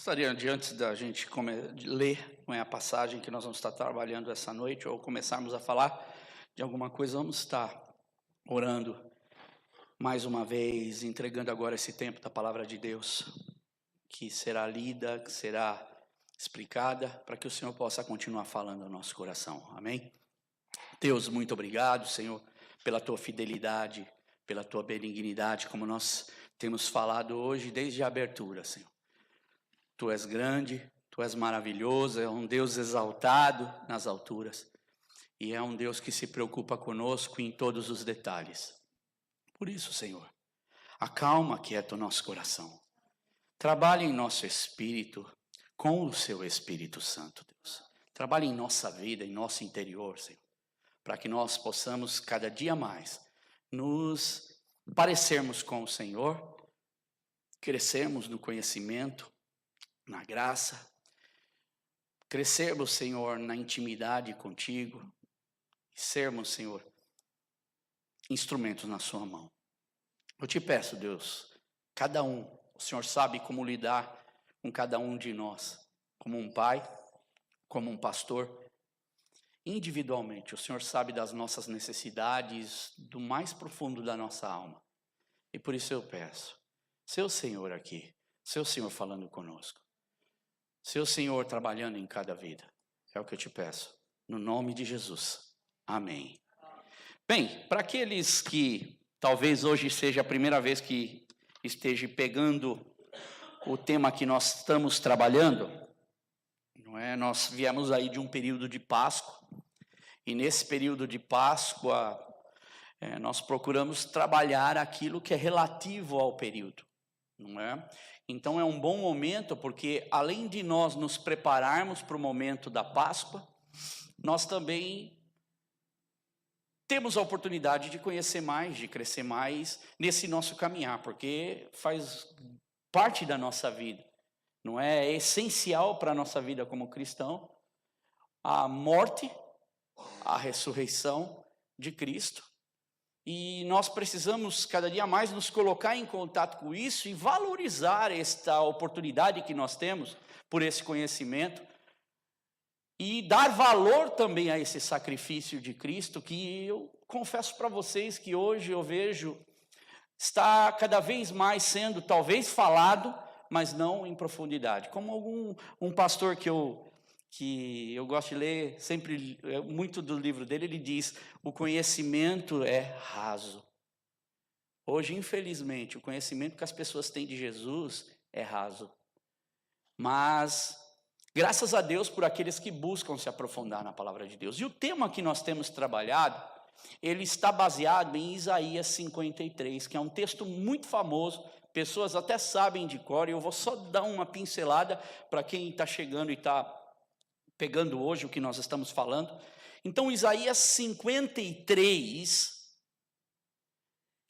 Gostaria de, antes da gente de ler a passagem que nós vamos estar trabalhando essa noite, ou começarmos a falar de alguma coisa, vamos estar orando mais uma vez, entregando agora esse tempo da palavra de Deus, que será lida, que será explicada, para que o Senhor possa continuar falando ao nosso coração. Amém? Deus, muito obrigado, Senhor, pela tua fidelidade, pela tua benignidade, como nós temos falado hoje desde a abertura, Senhor. Tu és grande, Tu és maravilhoso, é um Deus exaltado nas alturas. E é um Deus que se preocupa conosco em todos os detalhes. Por isso, Senhor, acalma, aquieta o nosso coração. Trabalhe em nosso espírito com o Seu Espírito Santo, Deus. Trabalhe em nossa vida, em nosso interior, Senhor. Para que nós possamos cada dia mais nos parecermos com o Senhor, crescermos no conhecimento, na graça, crescermos, Senhor, na intimidade contigo, e sermos, Senhor, instrumentos na sua mão. Eu te peço, Deus, cada um, o Senhor sabe como lidar com cada um de nós, como um pai, como um pastor, individualmente. O Senhor sabe das nossas necessidades, do mais profundo da nossa alma. E por isso eu peço, seu Senhor aqui, seu Senhor falando conosco. Seu Senhor trabalhando em cada vida. É o que eu te peço. No nome de Jesus. Amém. Bem, para aqueles que talvez hoje seja a primeira vez que esteja pegando o tema que nós estamos trabalhando, não é? Nós viemos aí de um período de Páscoa. E nesse período de Páscoa, nós procuramos trabalhar aquilo que é relativo ao período, não é? Então é um bom momento, porque além de nós nos prepararmos para o momento da Páscoa, nós também temos a oportunidade de conhecer mais, de crescer mais nesse nosso caminhar, porque faz parte da nossa vida, não é? É essencial para a nossa vida como cristão, a morte, a ressurreição de Cristo. E nós precisamos cada dia mais nos colocar em contato com isso e valorizar esta oportunidade que nós temos por esse conhecimento e dar valor também a esse sacrifício de Cristo, que eu confesso para vocês que hoje eu vejo está cada vez mais sendo talvez falado, mas não em profundidade. Como um pastor que eu gosto de ler, sempre muito do livro dele, ele diz, o conhecimento é raso. Hoje, infelizmente, o conhecimento que as pessoas têm de Jesus é raso. Mas, graças a Deus por aqueles que buscam se aprofundar na palavra de Deus. E o tema que nós temos trabalhado, ele está baseado em Isaías 53, que é um texto muito famoso, pessoas até sabem de cor, e eu vou só dar uma pincelada para quem está chegando e está pegando hoje o que nós estamos falando. Então, Isaías 53,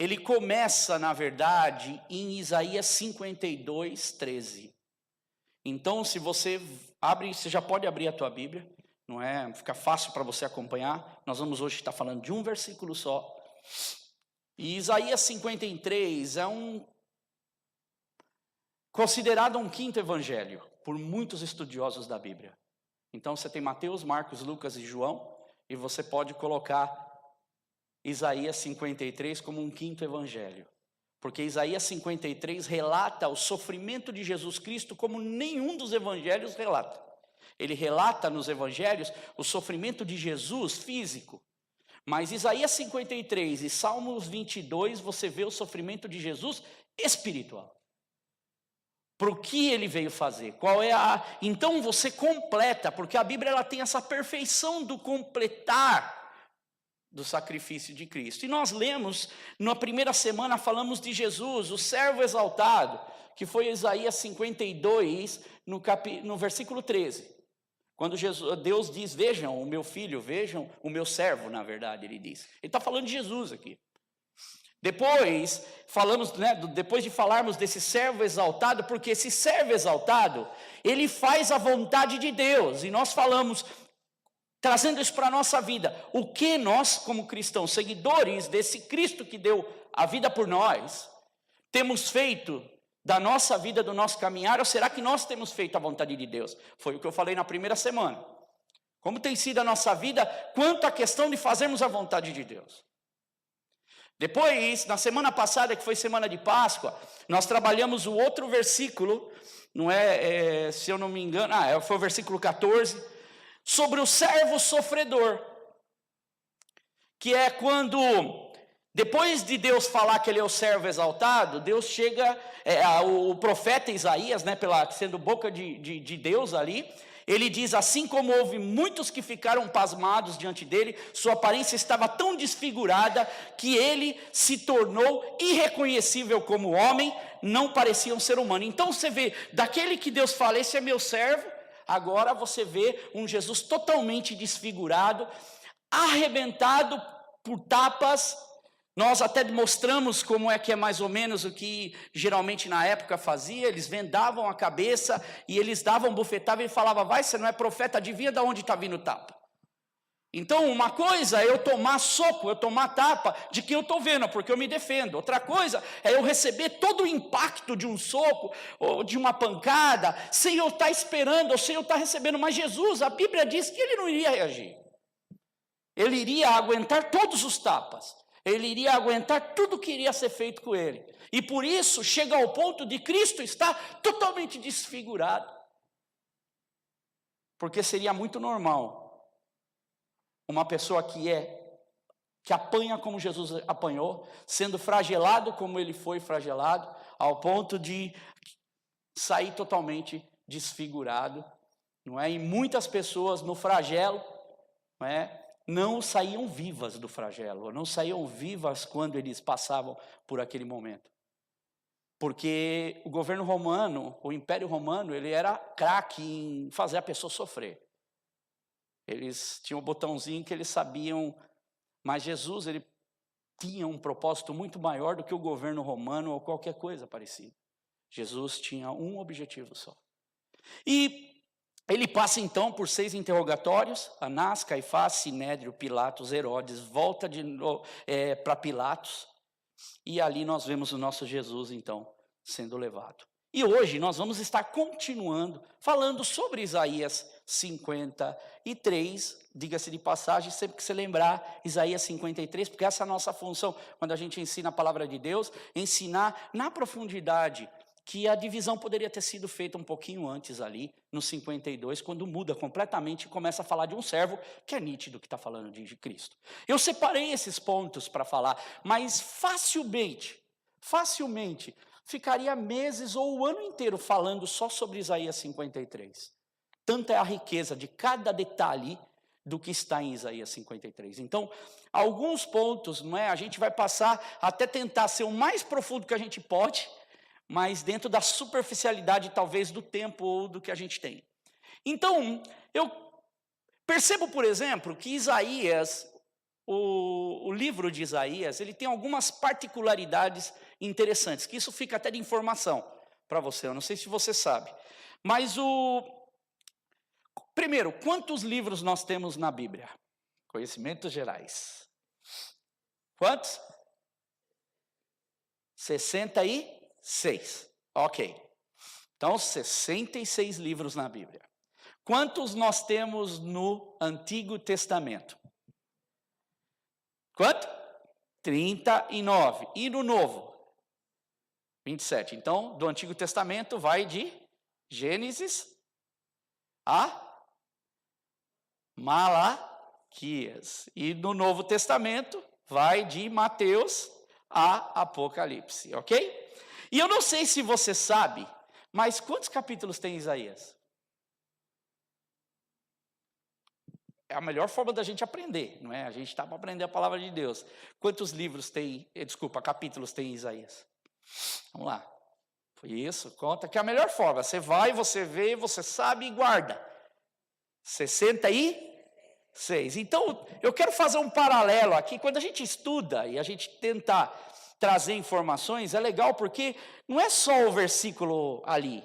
ele começa, na verdade, em Isaías 52, 13. Então, se você abre, você já pode abrir a tua Bíblia, não é? Fica fácil para você acompanhar. Nós vamos hoje estar falando de um versículo só. E Isaías 53 é considerado um quinto evangelho por muitos estudiosos da Bíblia. Então você tem Mateus, Marcos, Lucas e João, e você pode colocar Isaías 53 como um quinto evangelho. Porque Isaías 53 relata o sofrimento de Jesus Cristo como nenhum dos evangelhos relata. Ele relata nos evangelhos o sofrimento de Jesus físico. Mas Isaías 53 e Salmos 22 você vê o sofrimento de Jesus espiritual. Para o que ele veio fazer? Qual é Então você completa, porque a Bíblia ela tem essa perfeição do completar do sacrifício de Cristo. E nós lemos, na primeira semana falamos de Jesus, o servo exaltado, que foi Isaías 52, no versículo 13. Quando Deus diz, vejam o meu filho, vejam o meu servo, na verdade, ele diz. Ele está falando de Jesus aqui. Depois, depois de falarmos desse servo exaltado, porque esse servo exaltado, ele faz a vontade de Deus, e nós falamos, trazendo isso para a nossa vida, o que nós, como cristãos, seguidores desse Cristo que deu a vida por nós, temos feito da nossa vida, do nosso caminhar, ou será que nós temos feito a vontade de Deus? Foi o que eu falei na primeira semana. Como tem sido a nossa vida quanto à questão de fazermos a vontade de Deus? Depois, na semana passada, que foi semana de Páscoa, nós trabalhamos o outro versículo, não é, se eu não me engano, foi o versículo 14, sobre o servo sofredor, que é quando, depois de Deus falar que ele é o servo exaltado, Deus chega, o profeta Isaías, né, sendo boca de Deus ali, ele diz, assim como houve muitos que ficaram pasmados diante dele, sua aparência estava tão desfigurada, que ele se tornou irreconhecível como homem, não parecia um ser humano. Então você vê, daquele que Deus fala, esse é meu servo, agora você vê um Jesus totalmente desfigurado, arrebentado por tapas. Nós até mostramos como é que é mais ou menos o que geralmente na época fazia. Eles vendavam a cabeça e eles davam bufetada e ele falava, vai, você não é profeta, adivinha de onde está vindo o tapa. Então uma coisa é eu tomar soco, eu tomar tapa de quem eu estou vendo, porque eu me defendo. Outra coisa é eu receber todo o impacto de um soco ou de uma pancada, sem eu estar esperando ou sem eu estar recebendo. Mas Jesus, a Bíblia diz que ele não iria reagir. Ele iria aguentar todos os tapas. Ele iria aguentar tudo que iria ser feito com ele. E por isso chega ao ponto de Cristo estar totalmente desfigurado. Porque seria muito normal uma pessoa que apanha como Jesus apanhou, sendo flagelado como ele foi flagelado, ao ponto de sair totalmente desfigurado, não é? E muitas pessoas no flagelo, não é? Não saíam vivas do flagelo, não saíam vivas quando eles passavam por aquele momento. Porque o governo romano, o Império Romano, ele era craque em fazer a pessoa sofrer. Eles tinham um botãozinho que eles sabiam, mas Jesus, ele tinha um propósito muito maior do que o governo romano ou qualquer coisa parecida. Jesus tinha um objetivo só. E ele passa então por 6 interrogatórios, Anás, Caifás, Sinédrio, Pilatos, Herodes, volta para Pilatos, e ali nós vemos o nosso Jesus então sendo levado. E hoje nós vamos estar continuando falando sobre Isaías 53, diga-se de passagem, sempre que você lembrar Isaías 53, porque essa é a nossa função, quando a gente ensina a palavra de Deus, ensinar na profundidade, que a divisão poderia ter sido feita um pouquinho antes ali, no 52, quando muda completamente e começa a falar de um servo, que é nítido que está falando de Cristo. Eu separei esses pontos para falar, mas facilmente, ficaria meses ou o ano inteiro falando só sobre Isaías 53. Tanta é a riqueza de cada detalhe do que está em Isaías 53. Então, alguns pontos, não é? A gente vai passar até tentar ser o mais profundo que a gente pode, mas dentro da superficialidade, talvez, do tempo ou do que a gente tem. Então, eu percebo, por exemplo, que Isaías, o livro de Isaías, ele tem algumas particularidades interessantes, que isso fica até de informação para você, eu não sei se você sabe. Mas, primeiro, quantos livros nós temos na Bíblia? Conhecimentos gerais. Quantos? 66. Ok. Então, 66 livros na Bíblia. Quantos nós temos no Antigo Testamento? Quanto? 39. E no Novo? 27. Então, do Antigo Testamento vai de Gênesis a Malaquias. E no Novo Testamento vai de Mateus a Apocalipse, ok? E eu não sei se você sabe, mas quantos capítulos tem Isaías? É a melhor forma da gente aprender, não é? A gente está para aprender a palavra de Deus. Quantos capítulos tem Isaías? Vamos lá. Foi isso, conta que é a melhor forma. Você vai, você vê, você sabe e guarda. 66. Então, eu quero fazer um paralelo aqui. Quando a gente estuda e a gente tenta trazer informações, é legal porque não é só o versículo ali,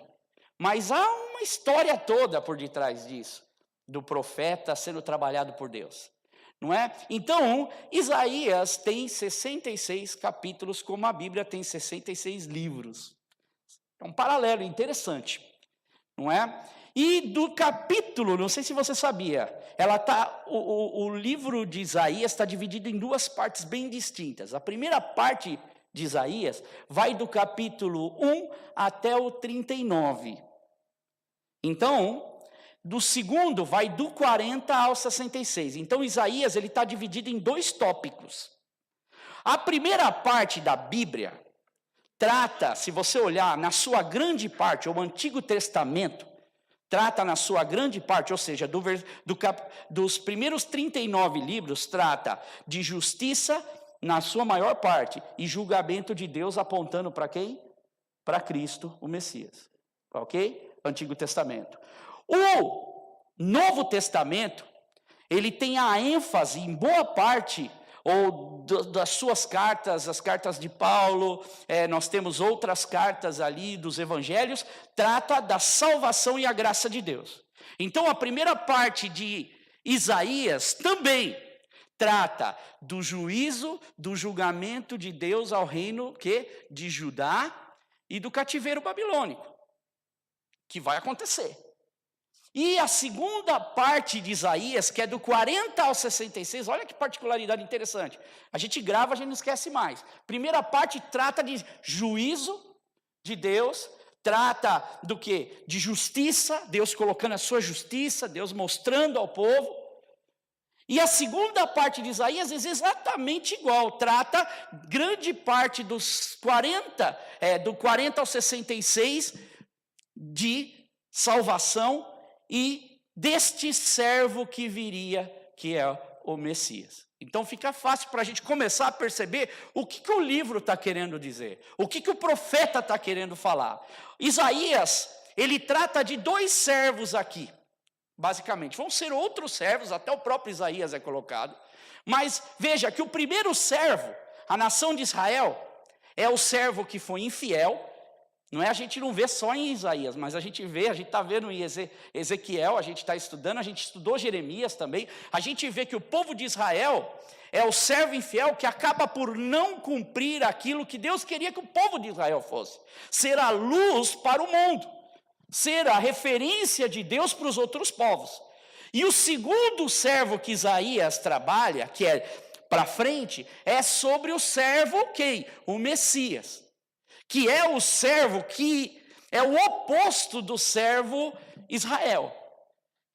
mas há uma história toda por detrás disso, do profeta sendo trabalhado por Deus, não é? Então, Isaías tem 66 capítulos, como a Bíblia tem 66 livros. É um paralelo interessante, não é? E do capítulo, não sei se você sabia, o livro de Isaías está dividido em duas partes bem distintas. A primeira parte de Isaías vai do capítulo 1 até o 39. Então, do segundo vai do 40 ao 66. Então, Isaías ele está dividido em dois tópicos. A primeira parte da Bíblia trata, se você olhar na sua grande parte, o Antigo Testamento, trata na sua grande parte, ou seja, dos primeiros 39 livros, trata de justiça na sua maior parte e julgamento de Deus apontando para quem? Para Cristo, o Messias. Ok? Antigo Testamento. O Novo Testamento, ele tem a ênfase em boa parte das suas cartas, as cartas de Paulo, nós temos outras cartas ali dos evangelhos, trata da salvação e a graça de Deus. Então a primeira parte de Isaías também trata do juízo, do julgamento de Deus ao reino de Judá e do cativeiro babilônico, que vai acontecer. E a segunda parte de Isaías, que é do 40 ao 66, olha que particularidade interessante. A gente grava, a gente não esquece mais. Primeira parte trata de juízo de Deus, trata do quê? De justiça, Deus colocando a sua justiça, Deus mostrando ao povo. E a segunda parte de Isaías é exatamente igual, trata grande parte dos do 40 ao 66 de salvação e deste servo que viria, que é o Messias. Então fica fácil para a gente começar a perceber o que o livro está querendo dizer, o que o profeta está querendo falar. Isaías, ele trata de dois servos aqui, basicamente. Vão ser outros servos, até o próprio Isaías é colocado. Mas veja que o primeiro servo, a nação de Israel, é o servo que foi infiel. Não é, a gente não vê só em Isaías, mas a gente está vendo em Ezequiel, a gente está estudando, a gente estudou Jeremias também. A gente vê que o povo de Israel é o servo infiel que acaba por não cumprir aquilo que Deus queria que o povo de Israel fosse. Ser a luz para o mundo, ser a referência de Deus para os outros povos. E o segundo servo que Isaías trabalha, que é para frente, é sobre o servo quem? O Messias. Que é o servo que é o oposto do servo Israel,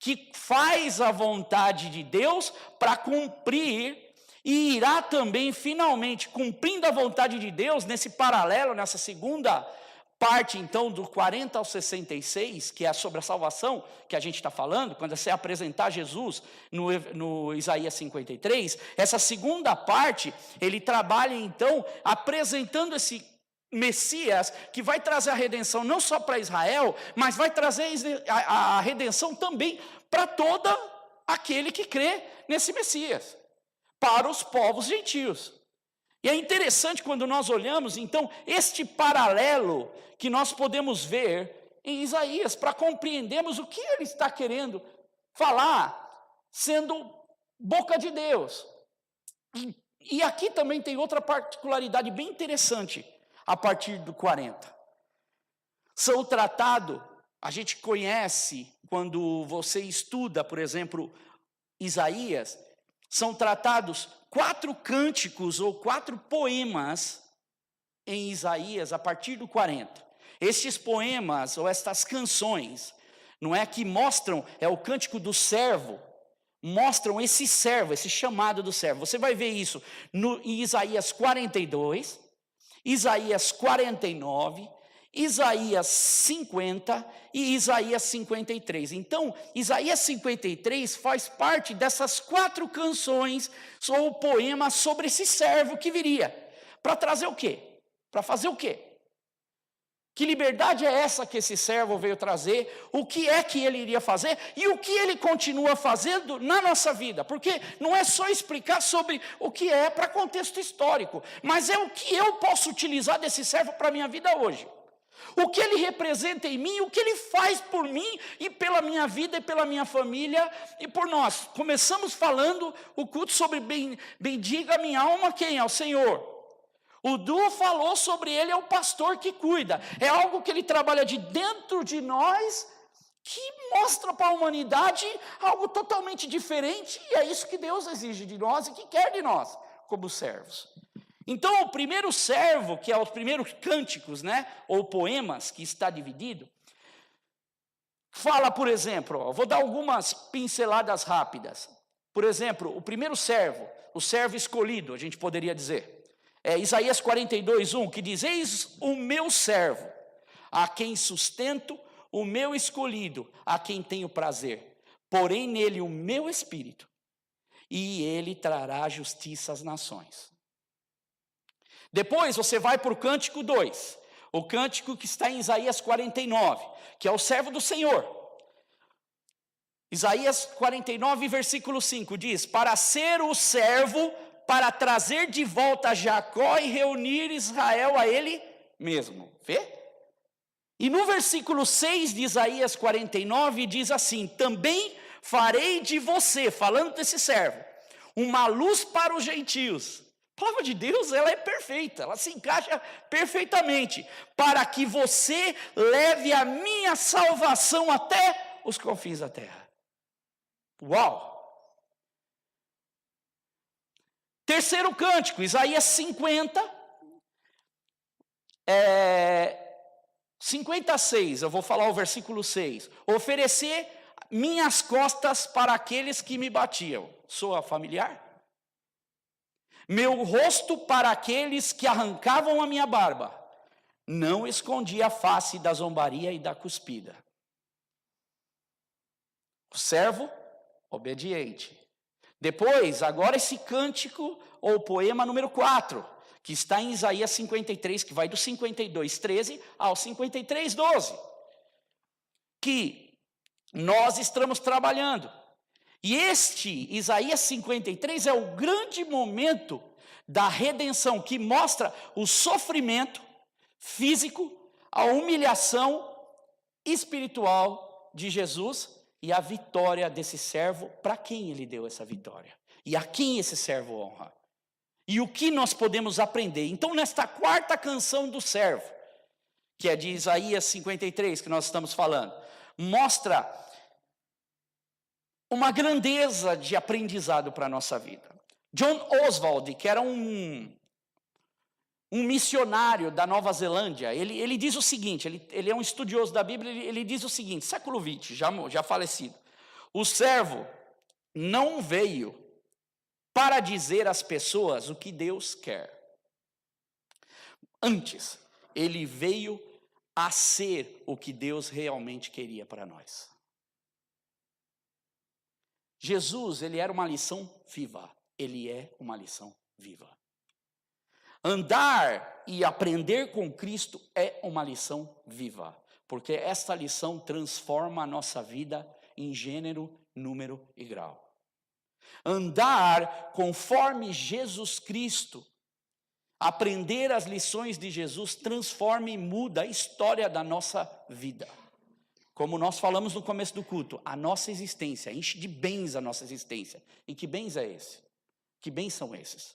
que faz a vontade de Deus para cumprir e irá também finalmente cumprindo a vontade de Deus nesse paralelo, nessa segunda parte então do 40 ao 66, que é sobre a salvação que a gente está falando, quando você apresentar Jesus no Isaías 53, essa segunda parte, ele trabalha então apresentando esse Messias, que vai trazer a redenção não só para Israel, mas vai trazer a redenção também para todo aquele que crê nesse Messias, para os povos gentios. E é interessante quando nós olhamos, então, este paralelo que nós podemos ver em Isaías, para compreendermos o que ele está querendo falar, sendo boca de Deus. E aqui também tem outra particularidade bem interessante, a partir do 40. São tratados, a gente conhece, quando você estuda, por exemplo, Isaías, são tratados 4 cânticos ou 4 poemas em Isaías, a partir do 40. Estes poemas, ou estas canções, não é que mostram, é o cântico do servo, mostram esse servo, esse chamado do servo. Você vai ver isso em Isaías 42, Isaías 49, Isaías 50 e Isaías 53. Então, Isaías 53 faz parte dessas 4 canções ou poemas sobre esse servo que viria. Para trazer o quê? Para fazer o quê? Que liberdade é essa que esse servo veio trazer? O que é que ele iria fazer? E o que ele continua fazendo na nossa vida? Porque não é só explicar sobre o que é para contexto histórico, mas é o que eu posso utilizar desse servo para a minha vida hoje. O que ele representa em mim, o que ele faz por mim e pela minha vida e pela minha família e por nós. Começamos falando o culto sobre bendiga a minha alma quem? Ao Senhor. O Du falou sobre ele, é o pastor que cuida. É algo que ele trabalha de dentro de nós, que mostra para a humanidade algo totalmente diferente. E é isso que Deus exige de nós e que quer de nós, como servos. Então, o primeiro servo, que é os primeiros cânticos, né, ou poemas, que está dividido, fala, por exemplo, vou dar algumas pinceladas rápidas. Por exemplo, o primeiro servo, o servo escolhido, a gente poderia dizer. É Isaías 42:1, que diz: eis o meu servo, a quem sustento, o meu escolhido, a quem tenho prazer. Porém nele o meu espírito, e ele trará justiça às nações. Depois você vai para o cântico 2, o cântico que está em Isaías 49, que é o servo do Senhor. Isaías 49, versículo 5, diz: para ser o servo, para trazer de volta Jacó e reunir Israel a ele mesmo. Vê? E no versículo 6 de Isaías 49, diz assim: também farei de você, falando desse servo, uma luz para os gentios. A palavra de Deus, ela é perfeita, ela se encaixa perfeitamente, para que você leve a minha salvação até os confins da terra. Uau! Terceiro cântico, Isaías 56, eu vou falar o versículo 6. Oferecer minhas costas para aqueles que me batiam. Soa familiar? Meu rosto para aqueles que arrancavam a minha barba. Não escondi a face da zombaria e da cuspida. O servo obediente. Depois, agora esse cântico ou poema número 4, que está em Isaías 53, que vai do 52:13 ao 53:12, que nós estamos trabalhando. E este Isaías 53 é o grande momento da redenção, que mostra o sofrimento físico, a humilhação espiritual de Jesus e a vitória desse servo, para quem ele deu essa vitória, e a quem esse servo honra, e o que nós podemos aprender. Então, nesta quarta canção do servo, que é de Isaías 53, que nós estamos falando, mostra uma grandeza de aprendizado para a nossa vida. John Oswald, que era um missionário da Nova Zelândia, ele diz o seguinte, ele é um estudioso da Bíblia, ele diz o seguinte, século XX, já falecido: o servo não veio para dizer às pessoas o que Deus quer. Antes, ele veio a ser o que Deus realmente queria para nós. Jesus, ele era uma lição viva, ele é uma lição viva. Andar e aprender com Cristo é uma lição viva, porque esta lição transforma a nossa vida em gênero, número e grau. Andar conforme Jesus Cristo, aprender as lições de Jesus, transforma e muda a história da nossa vida. Como nós falamos no começo do culto, a nossa existência, enche de bens a nossa existência. E que bens é esse? Que bens são esses?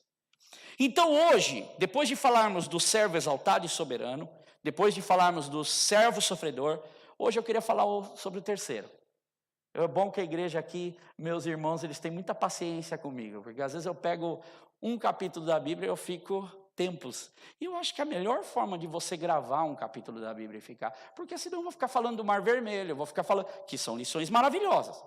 Então hoje, depois de falarmos do servo exaltado e soberano, depois de falarmos do servo sofredor, hoje eu queria falar sobre o terceiro. É bom que a igreja aqui, meus irmãos, eles têm muita paciência comigo, porque às vezes eu pego um capítulo da Bíblia e eu fico tempos. E eu acho que a melhor forma de você gravar um capítulo da Bíblia e ficar, porque senão eu vou ficar falando do Mar Vermelho, eu vou ficar falando, que são lições maravilhosas.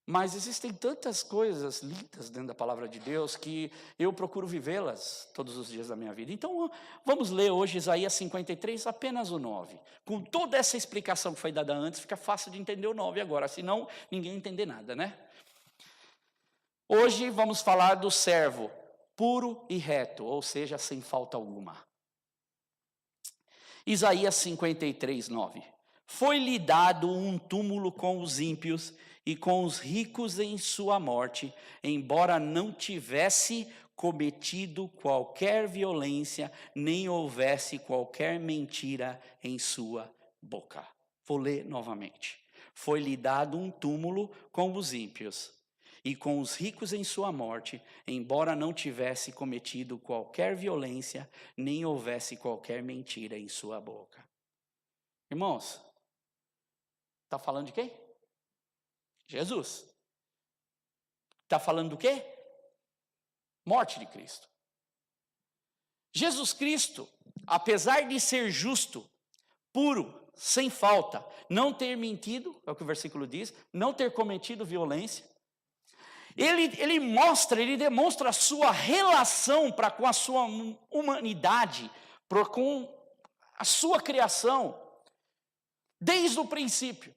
Mas existem tantas coisas lindas dentro da palavra de Deus que eu procuro vivê-las todos os dias da minha vida. Então, vamos ler hoje Isaías 53, apenas o 9. Com toda essa explicação que foi dada antes, fica fácil de entender o 9 agora, senão ninguém entender nada, né? Hoje vamos falar do servo puro e reto, ou seja, sem falta alguma. Isaías 53, 9. Foi-lhe dado um túmulo com os ímpios e com os ricos em sua morte, embora não tivesse cometido qualquer violência, nem houvesse qualquer mentira em sua boca. Vou ler novamente. Foi-lhe dado um túmulo com os ímpios e com os ricos em sua morte, embora não tivesse cometido qualquer violência, nem houvesse qualquer mentira em sua boca. Irmãos, está falando de quem? Jesus. Está falando do quê? Morte de Cristo. Jesus Cristo, apesar de ser justo, puro, sem falta, não ter mentido, é o que o versículo diz, não ter cometido violência, ele demonstra a sua relação para com a sua humanidade, com a sua criação, desde o princípio.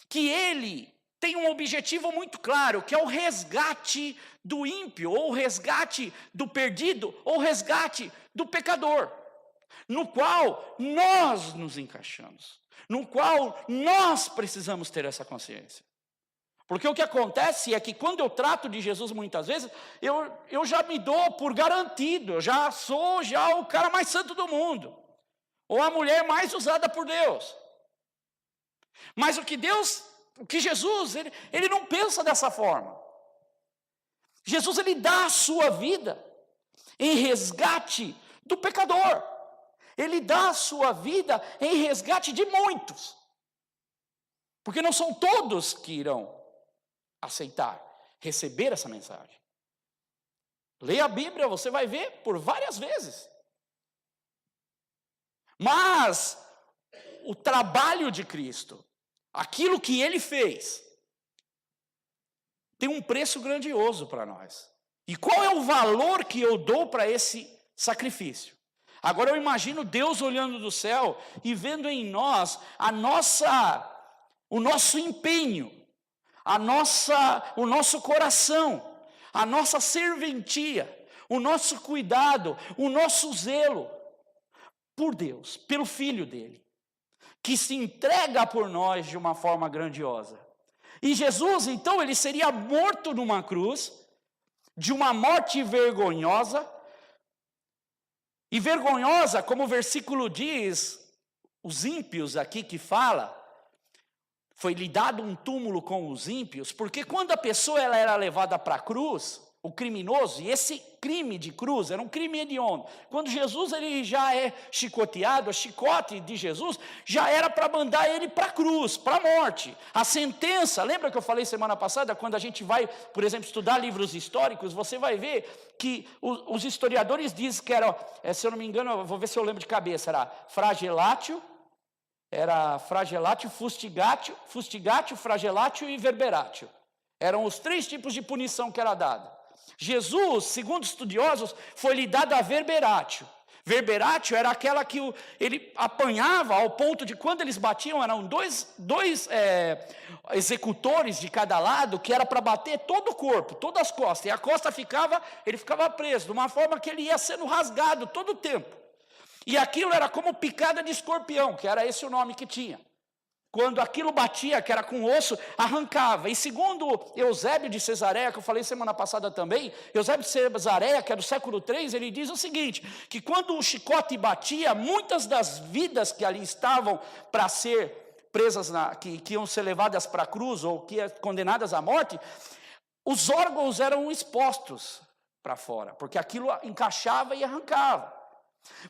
Que ele tem um objetivo muito claro, que é o resgate do ímpio, ou o resgate do perdido, ou o resgate do pecador, no qual nós nos encaixamos, no qual nós precisamos ter essa consciência. Porque o que acontece é que quando eu trato de Jesus muitas vezes, eu já me dou por garantido, eu já sou o cara mais santo do mundo, ou a mulher mais usada por Deus. Mas o que Jesus, ele não pensa dessa forma. Jesus, ele dá a sua vida em resgate do pecador. Ele dá a sua vida em resgate de muitos. Porque não são todos que irão aceitar, receber essa mensagem. Leia a Bíblia, você vai ver por várias vezes. Mas o trabalho de Cristo, aquilo que ele fez, tem um preço grandioso para nós. E qual é o valor que eu dou para esse sacrifício? Agora eu imagino Deus olhando do céu e vendo em nós o nosso empenho, o nosso coração, a nossa serventia, o nosso cuidado, o nosso zelo por Deus, pelo Filho dele, que se entrega por nós de uma forma grandiosa. E Jesus, então, ele seria morto numa cruz, de uma morte vergonhosa, e vergonhosa, como o versículo diz, os ímpios aqui que fala, foi-lhe dado um túmulo com os ímpios, porque quando a pessoa ela era levada para a cruz, o criminoso, e esse crime de cruz era um crime hediondo. Quando Jesus ele já é chicoteado, o chicote de Jesus já era para mandar ele para a cruz, para a morte. A sentença, lembra que eu falei semana passada, quando a gente vai, por exemplo, estudar livros históricos, você vai ver que os historiadores dizem que era, se eu não me engano, eu vou ver se eu lembro de cabeça, era flagelatio, fustigatio, flagelatio e verberatio. Eram os 3 tipos de punição que era dada. Jesus, segundo estudiosos, foi-lhe dado a verberatio. Verberatio era aquela que ele apanhava ao ponto de quando eles batiam, eram dois executores de cada lado, que era para bater todo o corpo, todas as costas. E a costa ele ficava preso, de uma forma que ele ia sendo rasgado todo o tempo. E aquilo era como picada de escorpião, que era esse o nome que tinha. Quando aquilo batia, que era com osso, arrancava. E segundo Eusébio de Cesareia, que eu falei semana passada também, Eusébio de Cesareia, que é do século III, ele diz o seguinte, que quando o chicote batia, muitas das vidas que ali estavam para ser presas, que iam ser levadas para a cruz, ou que iam condenadas à morte, os órgãos eram expostos para fora, porque aquilo encaixava e arrancava.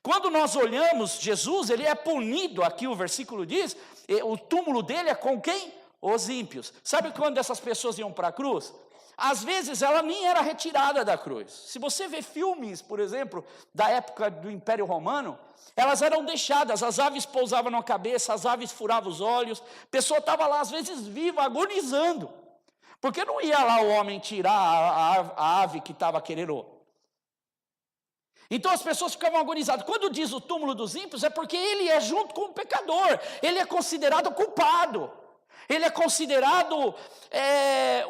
Quando nós olhamos Jesus, ele é punido, aqui o versículo diz, o túmulo dele é com quem? Os ímpios. Sabe quando essas pessoas iam para a cruz? Às vezes ela nem era retirada da cruz. Se você vê filmes, por exemplo, da época do Império Romano, elas eram deixadas, as aves pousavam na cabeça, as aves furavam os olhos, a pessoa estava lá às vezes viva, agonizando, porque não ia lá o homem tirar a ave que estava querendo. Então as pessoas ficavam agonizadas. Quando diz o túmulo dos ímpios, é porque ele é junto com o pecador, ele é considerado culpado, ele é considerado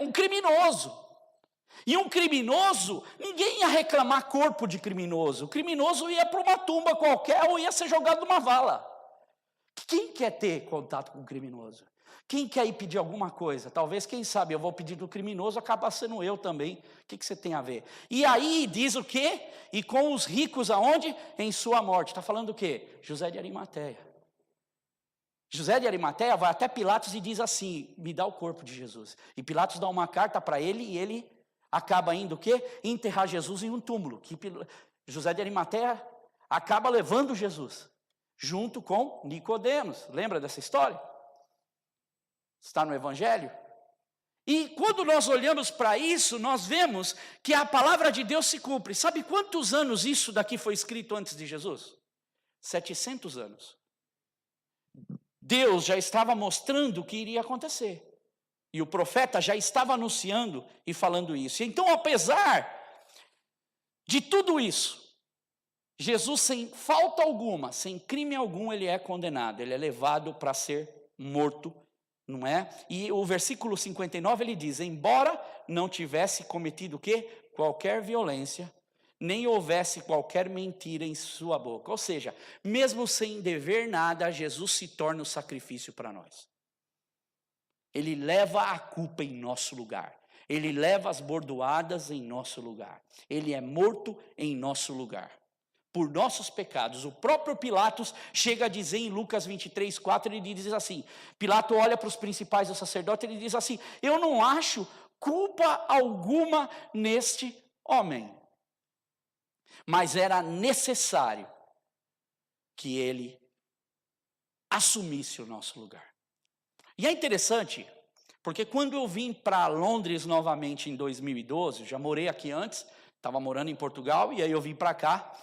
um criminoso. E um criminoso, ninguém ia reclamar corpo de criminoso, o criminoso ia para uma tumba qualquer ou ia ser jogado numa vala. Quem quer ter contato com o criminoso? Quem quer ir pedir alguma coisa? Talvez, quem sabe, eu vou pedir do criminoso, acaba sendo eu também. O que você tem a ver? E aí diz o quê? E com os ricos aonde? Em sua morte. Está falando o quê? José de Arimateia. José de Arimateia vai até Pilatos e diz assim, me dá o corpo de Jesus. E Pilatos dá uma carta para ele e ele acaba indo o quê? Enterrar Jesus em um túmulo. José de Arimateia acaba levando Jesus, junto com Nicodemos. Lembra dessa história? Está no Evangelho. E quando nós olhamos para isso, nós vemos que a palavra de Deus se cumpre. Sabe quantos anos isso daqui foi escrito antes de Jesus? 700 anos. Deus já estava mostrando o que iria acontecer. E o profeta já estava anunciando e falando isso. Então, apesar de tudo isso, Jesus, sem falta alguma, sem crime algum, ele é condenado. Ele é levado para ser morto, não é? E o versículo 59, ele diz, embora não tivesse cometido o quê? Qualquer violência, nem houvesse qualquer mentira em sua boca. Ou seja, mesmo sem dever nada, Jesus se torna o sacrifício para nós. Ele leva a culpa em nosso lugar. Ele leva as bordoadas em nosso lugar. Ele é morto em nosso lugar. Por nossos pecados. O próprio Pilatos chega a dizer em Lucas 23, 4, ele diz assim, Pilato olha para os principais do sacerdote, ele diz assim, eu não acho culpa alguma neste homem. Mas era necessário que ele assumisse o nosso lugar. E é interessante, porque quando eu vim para Londres novamente em 2012, já morei aqui antes, estava morando em Portugal, e aí eu vim para cá,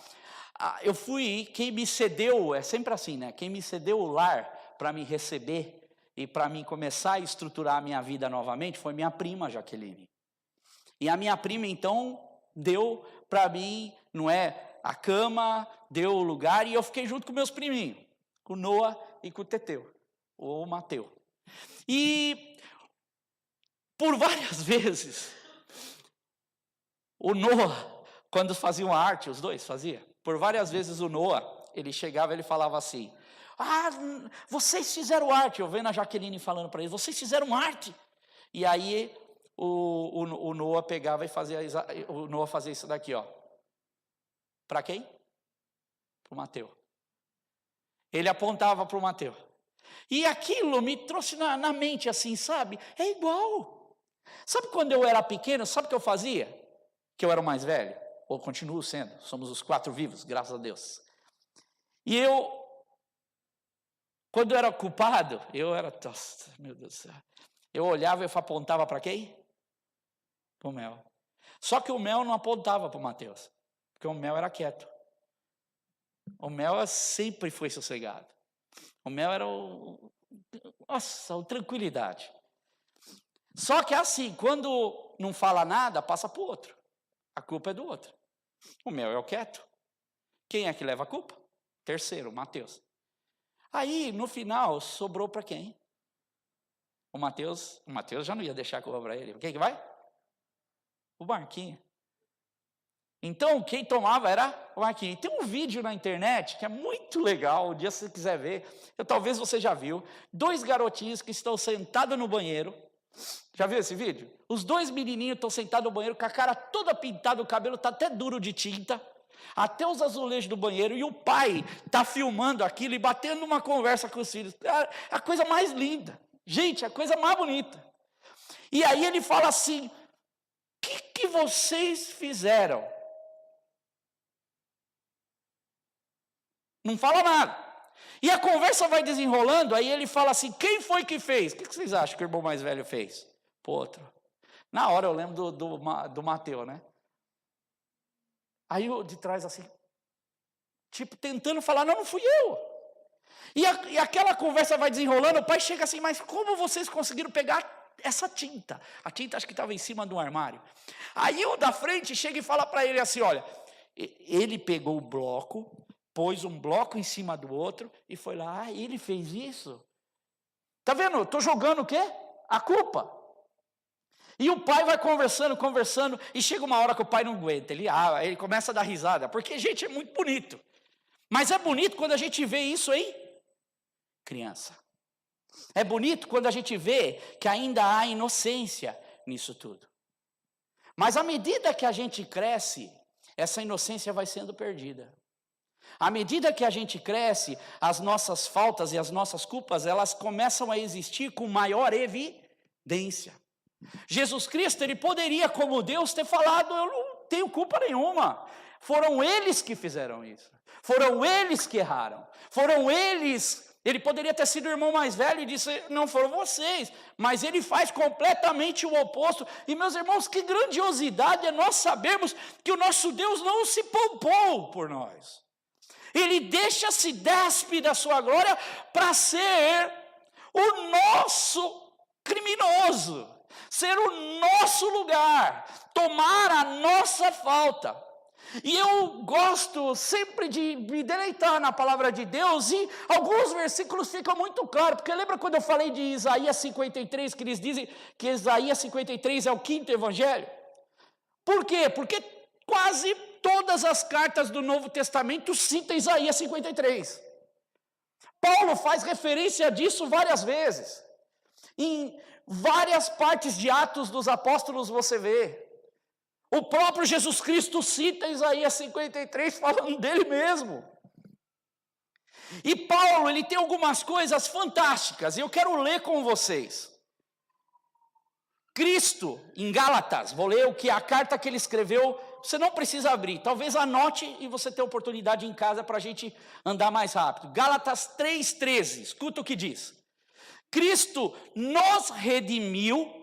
eu fui, quem me cedeu, é sempre assim, né? Quem me cedeu o lar para me receber e para mim começar a estruturar a minha vida novamente, foi minha prima Jaqueline. E a minha prima, então, deu para mim, não é, a cama, deu o lugar, e eu fiquei junto com meus priminhos, com o Noah e com o Teteu, ou o Mateu. E por várias vezes, o Noah, quando faziam arte, os dois faziam, por várias vezes o Noah, ele chegava e ele falava assim, vocês fizeram arte, eu vendo a Jaqueline falando para eles, vocês fizeram arte. E aí o Noah pegava e fazia isso daqui, ó. Para quem? Para o Mateu. Ele apontava para o Mateu. E aquilo me trouxe na mente assim, sabe? É igual. Sabe quando eu era pequeno, sabe o que eu fazia? Que eu era o mais velho, ou continuo sendo, somos os 4 vivos, graças a Deus. E quando eu era culpado, nossa, meu Deus do céu, eu olhava e apontava para quem? Para o Mel. Só que o Mel não apontava para o Mateus, porque o Mel era quieto. O Mel sempre foi sossegado. O Mel era a tranquilidade. Só que assim, quando não fala nada, passa para o outro. A culpa é do outro. O Mel é o quieto. Quem é que leva a culpa? Terceiro, o Mateus. Aí, no final, sobrou para quem? O Mateus já não ia deixar a culpa para ele. Quem que vai? O Marquinhos. Então, quem tomava era o Marquinhos. Tem um vídeo na internet que é muito legal, um dia se você quiser ver, talvez você já viu, 2 garotinhos que estão sentados no banheiro. Já viu esse vídeo? Os 2 menininhos estão sentados no banheiro com a cara toda pintada, o cabelo está até duro de tinta, até os azulejos do banheiro, e o pai está filmando aquilo e batendo uma conversa com os filhos. É a coisa mais linda. Gente, a coisa mais bonita. E aí ele fala assim, o que vocês fizeram? Não fala nada. E a conversa vai desenrolando, aí ele fala assim, quem foi que fez? O que vocês acham que o irmão mais velho fez? Pô, outro. Na hora eu lembro do Mateu, né? Aí eu de trás assim, tipo tentando falar, não fui eu. E aquela conversa vai desenrolando, o pai chega assim, mas como vocês conseguiram pegar essa tinta? A tinta acho que estava em cima do armário. Aí o da frente chega e fala para ele assim, olha, ele pegou o bloco, pôs um bloco em cima do outro e foi lá, ele fez isso. Tá vendo? Estou jogando o quê? A culpa. E o pai vai conversando, e chega uma hora que o pai não aguenta, ele começa a dar risada, porque, gente, é muito bonito. Mas é bonito quando a gente vê isso aí, criança. É bonito quando a gente vê que ainda há inocência nisso tudo. Mas à medida que a gente cresce, essa inocência vai sendo perdida. À medida que a gente cresce, as nossas faltas e as nossas culpas, elas começam a existir com maior evidência. Jesus Cristo, ele poderia, como Deus, ter falado: eu não tenho culpa nenhuma. Foram eles que fizeram isso. Foram eles que erraram. Foram eles. Ele poderia ter sido o irmão mais velho e disse: não foram vocês. Mas ele faz completamente o oposto. E meus irmãos, que grandiosidade é nós sabermos que o nosso Deus não se poupou por nós. Ele deixa-se despe da sua glória para ser o nosso criminoso, ser o nosso lugar, tomar a nossa falta. E eu gosto sempre de me deleitar na palavra de Deus, e alguns versículos ficam muito claros, porque lembra quando eu falei de Isaías 53, que eles dizem que Isaías 53 é o 5º evangelho? Por quê? Porque quase todas as cartas do Novo Testamento citam Isaías 53. Paulo faz referência disso várias vezes. Em várias partes de Atos dos Apóstolos você vê. O próprio Jesus Cristo cita Isaías 53 falando dele mesmo. E Paulo, ele tem algumas coisas fantásticas, e eu quero ler com vocês. Cristo, em Gálatas, vou ler o que a carta que ele escreveu, você não precisa abrir, talvez anote e você tenha oportunidade em casa para a gente andar mais rápido. Gálatas 3,13, escuta o que diz. Cristo nos redimiu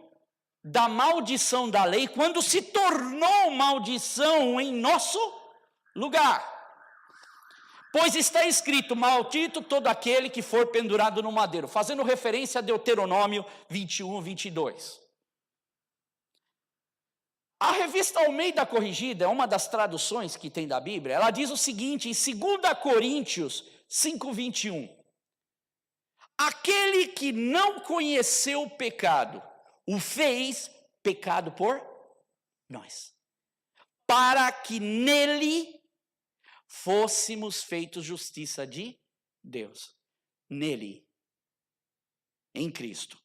da maldição da lei, quando se tornou maldição em nosso lugar. Pois está escrito: maldito todo aquele que for pendurado no madeiro, fazendo referência a Deuteronômio 21, 22. A revista Almeida Corrigida, uma das traduções que tem da Bíblia, ela diz o seguinte, em 2 Coríntios 5, 21. Aquele que não conheceu o pecado, o fez pecado por nós, para que nele fôssemos feitos justiça de Deus. Nele, em Cristo.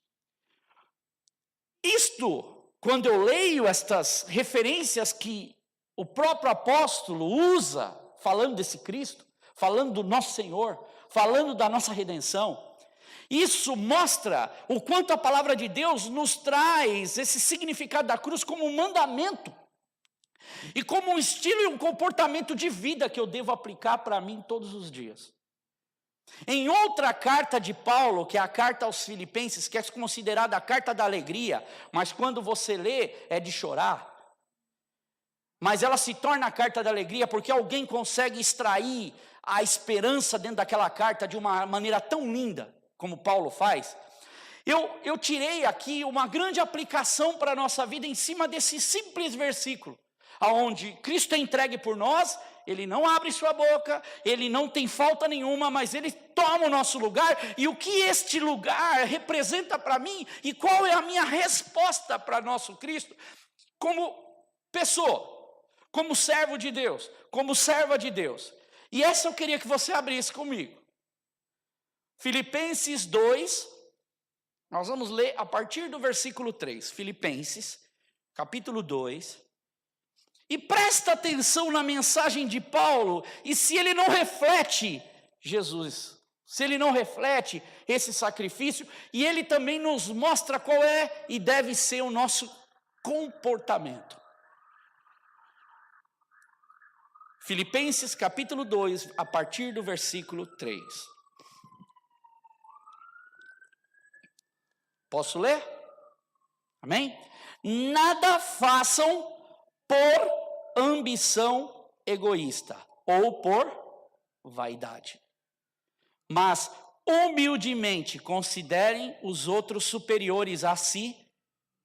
Isto, quando eu leio estas referências que o próprio apóstolo usa, falando desse Cristo, falando do nosso Senhor, falando da nossa redenção, isso mostra o quanto a palavra de Deus nos traz esse significado da cruz como um mandamento e como um estilo e um comportamento de vida que eu devo aplicar para mim todos os dias. Em outra carta de Paulo, que é a carta aos Filipenses, que é considerada a carta da alegria, mas quando você lê é de chorar, mas ela se torna a carta da alegria porque alguém consegue extrair a esperança dentro daquela carta de uma maneira tão linda como Paulo faz. Eu tirei aqui uma grande aplicação para a nossa vida em cima desse simples versículo, onde Cristo é entregue por nós, ele não abre sua boca, ele não tem falta nenhuma, mas ele toma o nosso lugar, e o que este lugar representa para mim, e qual é a minha resposta para nosso Cristo, como pessoa, como servo de Deus, como serva de Deus. E essa eu queria que você abrisse comigo. Filipenses 2, nós vamos ler a partir do versículo 3, Filipenses, capítulo 2, e presta atenção na mensagem de Paulo, e se ele não reflete Jesus, se ele não reflete esse sacrifício, e ele também nos mostra qual é e deve ser o nosso comportamento. Filipenses capítulo 2, a partir do versículo 3. Posso ler? Amém? Nada façam por ambição egoísta ou por vaidade, mas humildemente considerem os outros superiores a si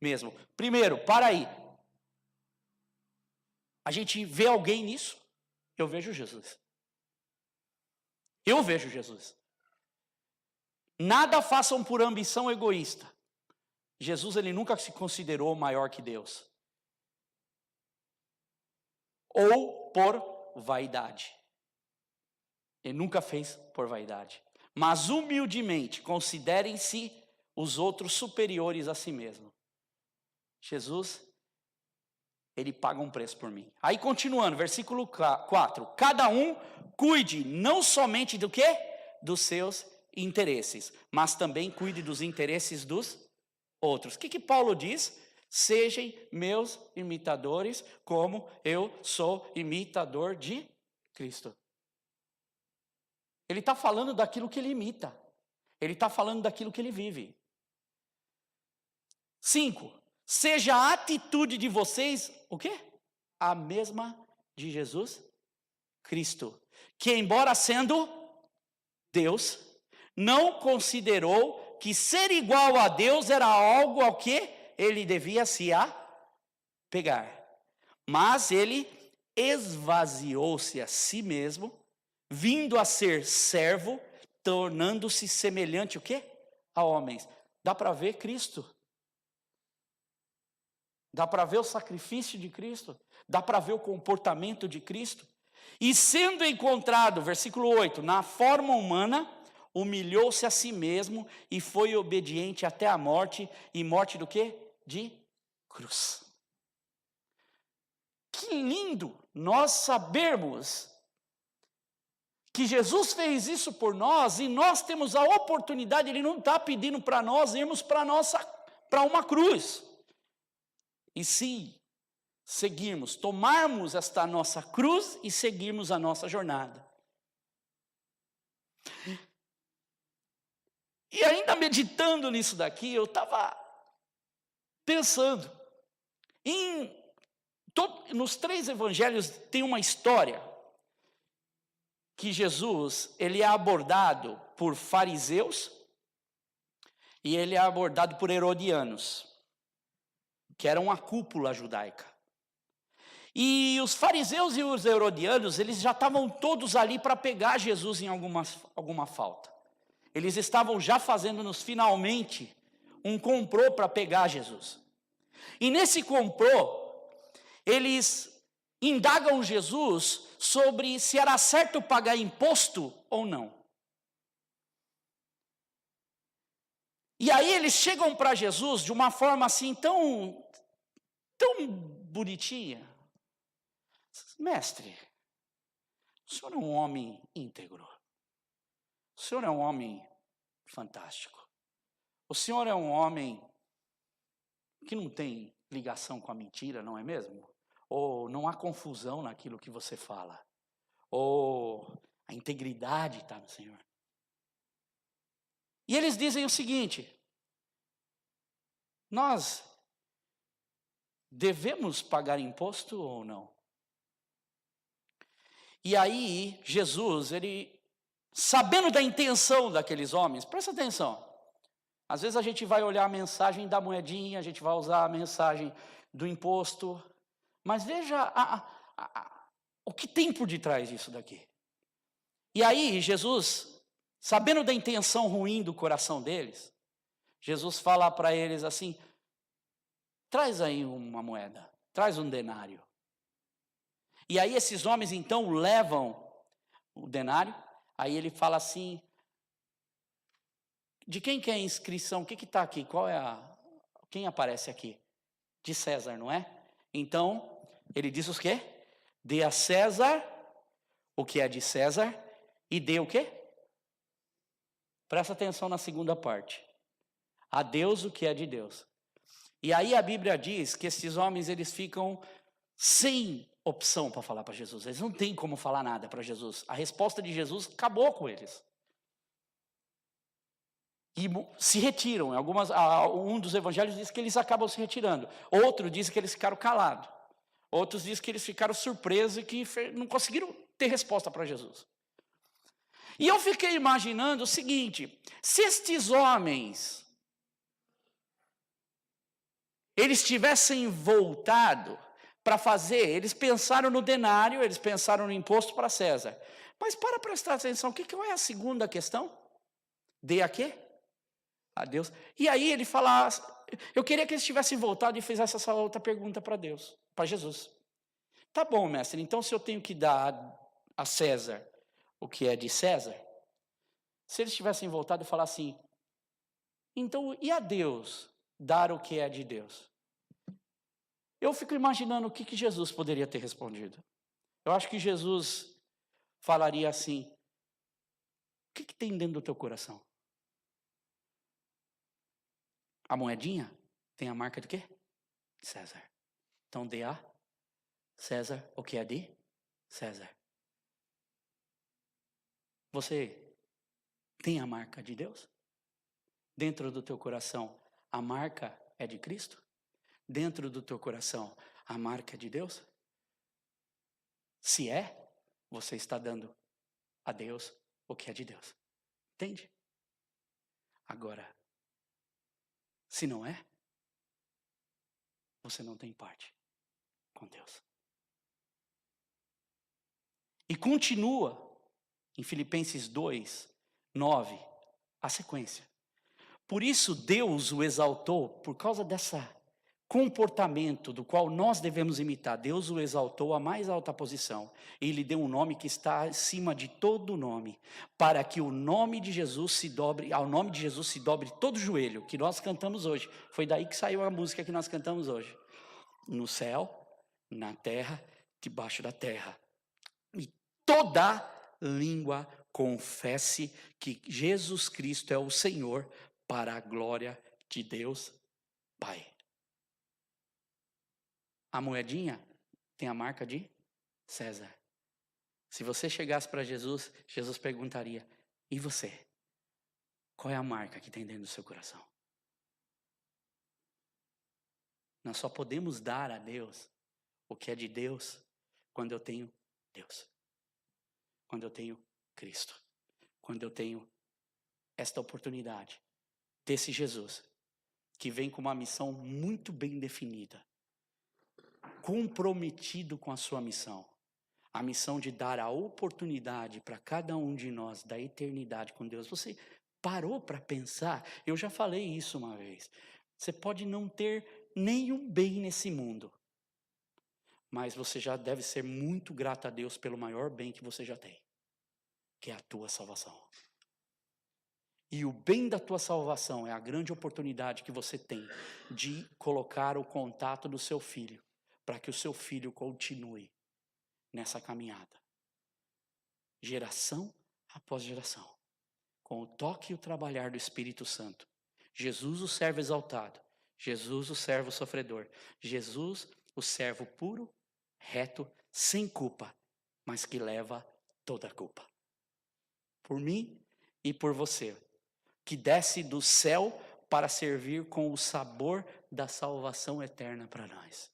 mesmo. Primeiro, para aí. A gente vê alguém nisso? Eu vejo Jesus. Eu vejo Jesus. Nada façam por ambição egoísta. Jesus, ele nunca se considerou maior que Deus. Ou por vaidade. Ele nunca fez por vaidade. Mas humildemente considerem-se os outros superiores a si mesmo. Jesus, ele paga um preço por mim. Aí continuando, versículo 4. Cada um cuide não somente do quê? Dos seus interesses, mas também cuide dos interesses dos outros. O que Paulo diz? Sejam meus imitadores, como eu sou imitador de Cristo. Ele está falando daquilo que ele imita. Ele está falando daquilo que ele vive. 5. Seja a atitude de vocês, o quê? A mesma de Jesus Cristo, que embora sendo Deus, não considerou que ser igual a Deus era algo ao que ele devia se apegar. Mas ele esvaziou-se a si mesmo, vindo a ser servo, tornando-se semelhante o quê? A homens. Dá para ver Cristo. Dá para ver o sacrifício de Cristo. Dá para ver o comportamento de Cristo. E sendo encontrado, versículo 8, na forma humana, humilhou-se a si mesmo e foi obediente até a morte. E morte do quê? De cruz. Que lindo nós sabermos que Jesus fez isso por nós e nós temos a oportunidade. Ele não está pedindo para nós irmos para uma cruz. E sim, seguirmos, tomarmos esta nossa cruz e seguirmos a nossa jornada. E ainda meditando nisso daqui, eu estava pensando, nos 3 evangelhos tem uma história, que Jesus, ele é abordado por fariseus, e ele é abordado por herodianos, que eram a cúpula judaica. E os fariseus e os herodianos, eles já estavam todos ali para pegar Jesus em alguma falta. Eles estavam já fazendo-nos finalmente um complô para pegar Jesus. E nesse complô, eles indagam Jesus sobre se era certo pagar imposto ou não. E aí eles chegam para Jesus de uma forma assim tão bonitinha. Mestre, o senhor é um homem íntegro. O senhor é um homem fantástico. O senhor é um homem que não tem ligação com a mentira, não é mesmo? Ou não há confusão naquilo que você fala. Ou a integridade está no Senhor. E eles dizem o seguinte: nós devemos pagar imposto ou não? E aí, Jesus, ele, sabendo da intenção daqueles homens, presta atenção. Às vezes a gente vai olhar a mensagem da moedinha, a gente vai usar a mensagem do imposto, mas veja o que tem por detrás disso daqui. E aí, Jesus, sabendo da intenção ruim do coração deles, Jesus fala para eles assim: traz aí uma moeda, traz um denário. E aí esses homens então levam o denário, aí ele fala assim: de quem que é a inscrição? O que está aqui? Quem aparece aqui? De César, não é? Então, ele diz o quê? Dê a César o que é de César e dê o quê? Presta atenção na segunda parte. A Deus o que é de Deus. E aí a Bíblia diz que esses homens, eles ficam sem opção para falar para Jesus. Eles não têm como falar nada para Jesus. A resposta de Jesus acabou com eles. E se retiram. Um dos evangelhos diz que eles acabam se retirando. Outro diz que eles ficaram calados. Outros diz que eles ficaram surpresos e que não conseguiram ter resposta para Jesus. E eu fiquei imaginando o seguinte: se estes homens, eles tivessem voltado para fazer, eles pensaram no denário, eles pensaram no imposto para César. Mas para prestar atenção, qual é a segunda questão? Dê a quê? A Deus. E aí ele fala: eu queria que eles tivessem voltado e fizessem essa outra pergunta para Deus, para Jesus. Tá bom, mestre, então se eu tenho que dar a César o que é de César, se eles tivessem voltado e falar assim: então e a Deus dar o que é de Deus? Eu fico imaginando o que Jesus poderia ter respondido. Eu acho que Jesus falaria assim: o que tem dentro do teu coração? A moedinha tem a marca de quê? César. Então dê a César o que é de César. Você tem a marca de Deus? Dentro do teu coração, a marca é de Cristo? Dentro do teu coração, a marca é de Deus? Se é, você está dando a Deus o que é de Deus. Entende? Agora, se não é, você não tem parte com Deus. E continua em Filipenses 2, 9, a sequência. Por isso Deus o exaltou, por causa dessa comportamento do qual nós devemos imitar. Deus o exaltou à mais alta posição e lhe deu um nome que está acima de todo nome, para que o nome de Jesus se dobre, ao nome de Jesus se dobre todo joelho, que nós cantamos hoje. Foi daí que saiu a música que nós cantamos hoje. No céu, na terra, debaixo da terra. E toda língua confesse que Jesus Cristo é o Senhor, para a glória de Deus Pai. A moedinha tem a marca de César. Se você chegasse para Jesus, Jesus perguntaria: e você? Qual é a marca que tem dentro do seu coração? Nós só podemos dar a Deus o que é de Deus quando eu tenho Deus. Quando eu tenho Cristo. Quando eu tenho esta oportunidade desse Jesus, que vem com uma missão muito bem definida. Comprometido com a sua missão. A missão de dar a oportunidade para cada um de nós da eternidade com Deus. Você parou para pensar? Eu já falei isso uma vez. Você pode não ter nenhum bem nesse mundo, mas você já deve ser muito grato a Deus pelo maior bem que você já tem, que é a tua salvação. E o bem da tua salvação é a grande oportunidade que você tem de colocar o contato do seu filho, para que o seu filho continue nessa caminhada. Geração após geração. Com o toque e o trabalhar do Espírito Santo. Jesus, o servo exaltado. Jesus, o servo sofredor. Jesus, o servo puro, reto, sem culpa, mas que leva toda a culpa. Por mim e por você. Que desce do céu para servir com o sabor da salvação eterna para nós.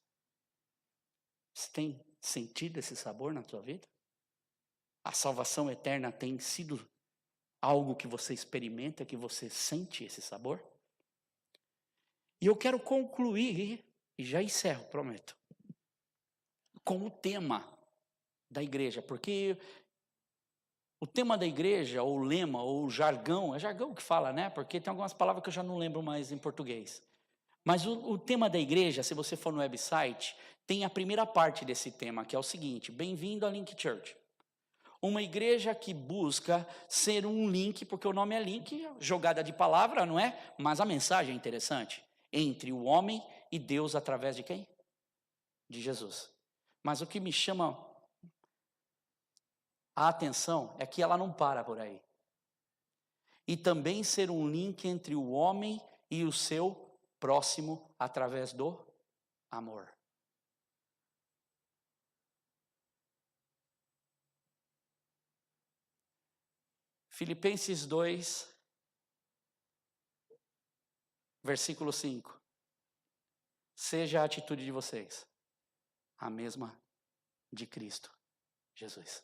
Você tem sentido esse sabor na tua vida? A salvação eterna tem sido algo que você experimenta, que você sente esse sabor? E eu quero concluir, e já encerro, prometo, com o tema da igreja, porque o tema da igreja, ou o lema, ou o jargão, é jargão que fala, né? Porque tem algumas palavras que eu já não lembro mais em português. Mas o tema da igreja, se você for no website, tem a primeira parte desse tema, que é o seguinte: bem-vindo à Link Church. Uma igreja que busca ser um link, porque o nome é link, jogada de palavra, não é? Mas a mensagem é interessante. Entre o homem e Deus através de quem? De Jesus. Mas o que me chama a atenção é que ela não para por aí. E também ser um link entre o homem e o seu próximo através do amor. Filipenses 2, versículo 5. Seja a atitude de vocês a mesma de Cristo Jesus.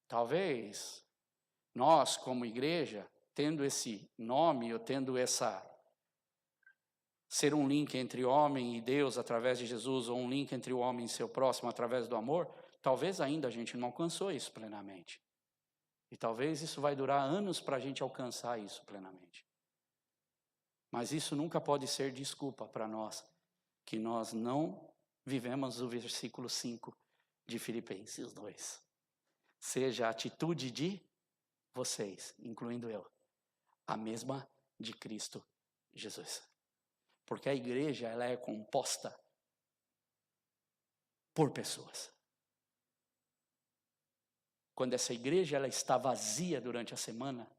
Talvez nós, como igreja, tendo esse nome, ou tendo essa ser um link entre homem e Deus através de Jesus, ou um link entre o homem e seu próximo através do amor, talvez ainda a gente não alcançou isso plenamente. E talvez isso vai durar anos para a gente alcançar isso plenamente. Mas isso nunca pode ser desculpa para nós, que nós não vivemos o versículo 5 de Filipenses 2. Seja a atitude de vocês, incluindo eu, a mesma de Cristo Jesus. Porque a igreja, ela é composta por pessoas. quando essa igreja ela está vazia durante a semana,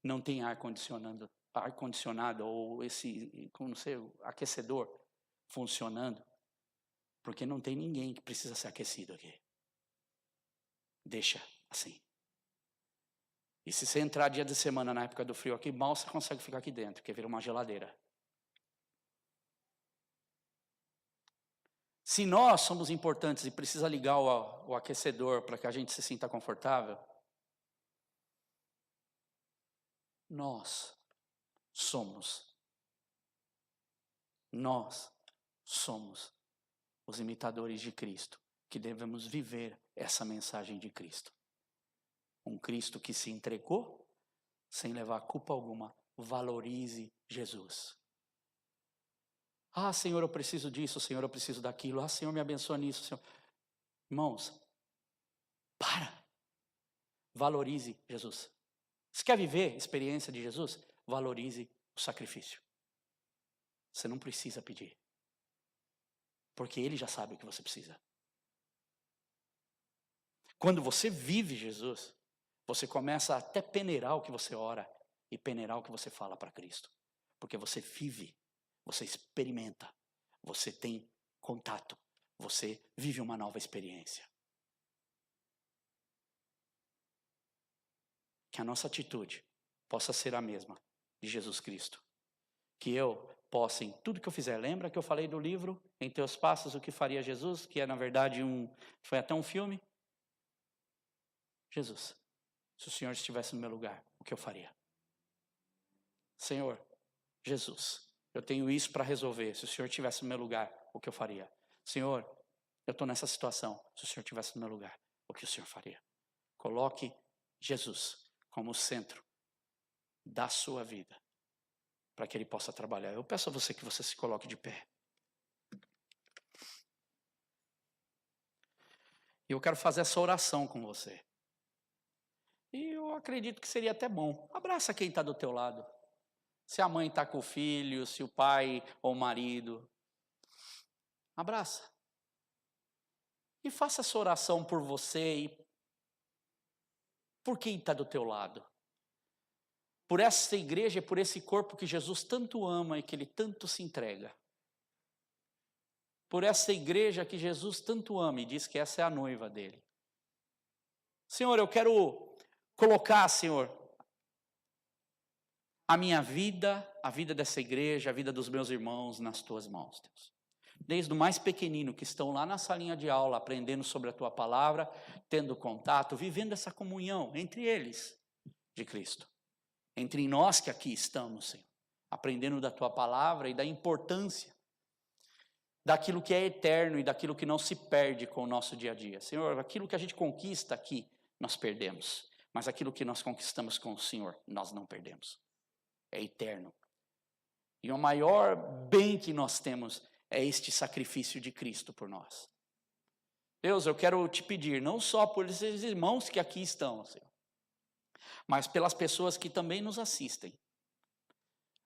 não tem ar-condicionado ou esse, como não sei, aquecedor funcionando, porque não tem ninguém que precisa ser aquecido aqui. Deixa assim. E se você entrar dia de semana na época do frio aqui, mal você consegue ficar aqui dentro, porque vira uma geladeira. Se nós somos importantes e precisa ligar o aquecedor para que a gente se sinta confortável, nós somos os imitadores de Cristo, que devemos viver essa mensagem de Cristo. Um Cristo que se entregou sem levar culpa alguma. Valorize Jesus. Ah, Senhor, eu preciso disso. Senhor, eu preciso daquilo. Ah, Senhor, me abençoa nisso. Senhor. Irmãos, para. Valorize Jesus. Você quer viver a experiência de Jesus? Valorize o sacrifício. Você não precisa pedir. Porque Ele já sabe o que você precisa. Quando você vive Jesus, você começa a até peneirar o que você ora e peneirar o que você fala para Cristo. Porque você vive, você experimenta, você tem contato, você vive uma nova experiência. Que a nossa atitude possa ser a mesma de Jesus Cristo. Que eu possa, em tudo que eu fizer, lembra que eu falei do livro, Em Teus Passos, o que faria Jesus? Que é na verdade foi até um filme. Jesus, se o Senhor estivesse no meu lugar, o que eu faria? Senhor, Jesus, eu tenho isso para resolver. Se o Senhor estivesse no meu lugar, o que eu faria? Senhor, eu estou nessa situação. Se o Senhor estivesse no meu lugar, o que o Senhor faria? Coloque Jesus como centro da sua vida, para que Ele possa trabalhar. Eu peço a você que você se coloque de pé. E eu quero fazer essa oração com você. E eu acredito que seria até bom. Abraça quem está do teu lado. Se a mãe está com o filho, se o pai ou o marido. Abraça. E faça essa oração por você e por quem está do teu lado. Por essa igreja e por esse corpo que Jesus tanto ama e que Ele tanto se entrega. Por essa igreja que Jesus tanto ama e diz que essa é a noiva dele. Senhor, eu quero colocar, Senhor, a minha vida, a vida dessa igreja, a vida dos meus irmãos nas tuas mãos, Deus. Desde o mais pequenino que estão lá na salinha de aula, aprendendo sobre a tua palavra, tendo contato, vivendo essa comunhão entre eles de Cristo. Entre nós que aqui estamos, Senhor, aprendendo da tua palavra e da importância daquilo que é eterno e daquilo que não se perde com o nosso dia a dia. Senhor, aquilo que a gente conquista aqui, nós perdemos. Mas aquilo que nós conquistamos com o Senhor, nós não perdemos. É eterno. E o maior bem que nós temos é este sacrifício de Cristo por nós. Deus, eu quero te pedir, não só por esses irmãos que aqui estão, Senhor, mas pelas pessoas que também nos assistem.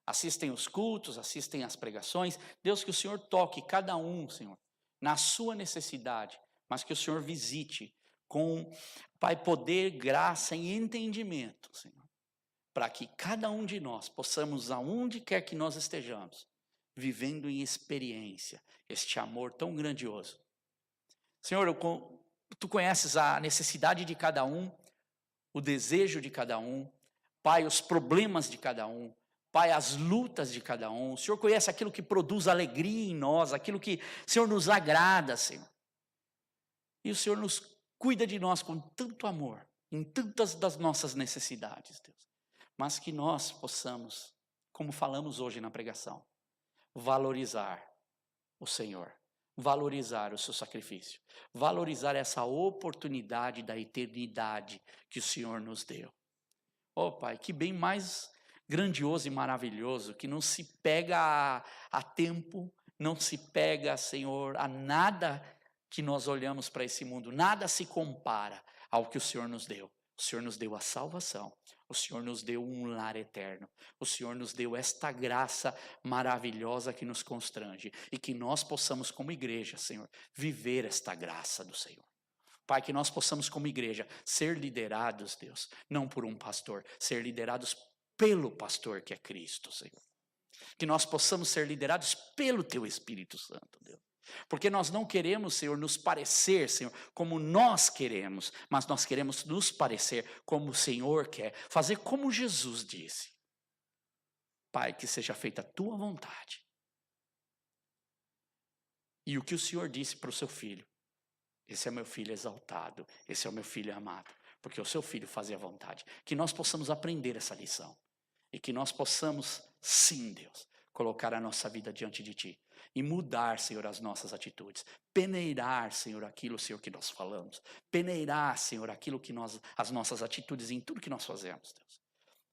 Assistem os cultos, assistem as pregações. Deus, que o Senhor toque cada um, Senhor, na sua necessidade, mas que o Senhor visite com, Pai, poder, graça e entendimento, Senhor, para que cada um de nós possamos, aonde quer que nós estejamos, vivendo em experiência este amor tão grandioso. Senhor, Tu conheces a necessidade de cada um, o desejo de cada um, Pai, os problemas de cada um, Pai, as lutas de cada um. O Senhor conhece aquilo que produz alegria em nós, aquilo que, Senhor, nos agrada, Senhor. E o Senhor nos cuida de nós com tanto amor, em tantas das nossas necessidades, Deus. Mas que nós possamos, como falamos hoje na pregação, valorizar o Senhor, valorizar o seu sacrifício, valorizar essa oportunidade da eternidade que o Senhor nos deu. Oh, Pai, que bem mais grandioso e maravilhoso, que não se pega a tempo, não se pega, Senhor, a nada que nós olhamos para esse mundo, nada se compara ao que o Senhor nos deu. O Senhor nos deu a salvação, o Senhor nos deu um lar eterno, o Senhor nos deu esta graça maravilhosa que nos constrange e que nós possamos como igreja, Senhor, viver esta graça do Senhor. Pai, que nós possamos como igreja ser liderados, Deus, não por um pastor, ser liderados pelo pastor que é Cristo, Senhor. Que nós possamos ser liderados pelo Teu Espírito Santo, Deus. Porque nós não queremos, Senhor, nos parecer, Senhor, como nós queremos, mas nós queremos nos parecer como o Senhor quer, fazer como Jesus disse. Pai, que seja feita a Tua vontade. E o que o Senhor disse para o seu filho, esse é meu filho exaltado, esse é o meu filho amado, porque o seu filho fazia a vontade. Que nós possamos aprender essa lição e que nós possamos, sim, Deus, colocar a nossa vida diante de Ti e mudar, Senhor, as nossas atitudes. Peneirar, Senhor, aquilo, Senhor, que nós falamos. Peneirar, Senhor, aquilo que as nossas atitudes em tudo que nós fazemos, Deus.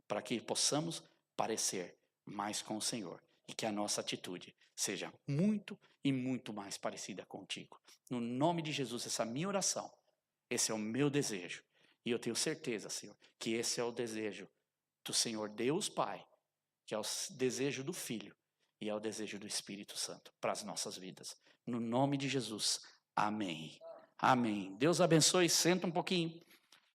Para que possamos parecer mais com o Senhor e que a nossa atitude seja muito e muito mais parecida contigo. No nome de Jesus, essa é a minha oração. Esse é o meu desejo. E eu tenho certeza, Senhor, que esse é o desejo do Senhor Deus Pai, que é o desejo do Filho e é o desejo do Espírito Santo para as nossas vidas. No nome de Jesus, amém. Amém. Deus abençoe, senta um pouquinho.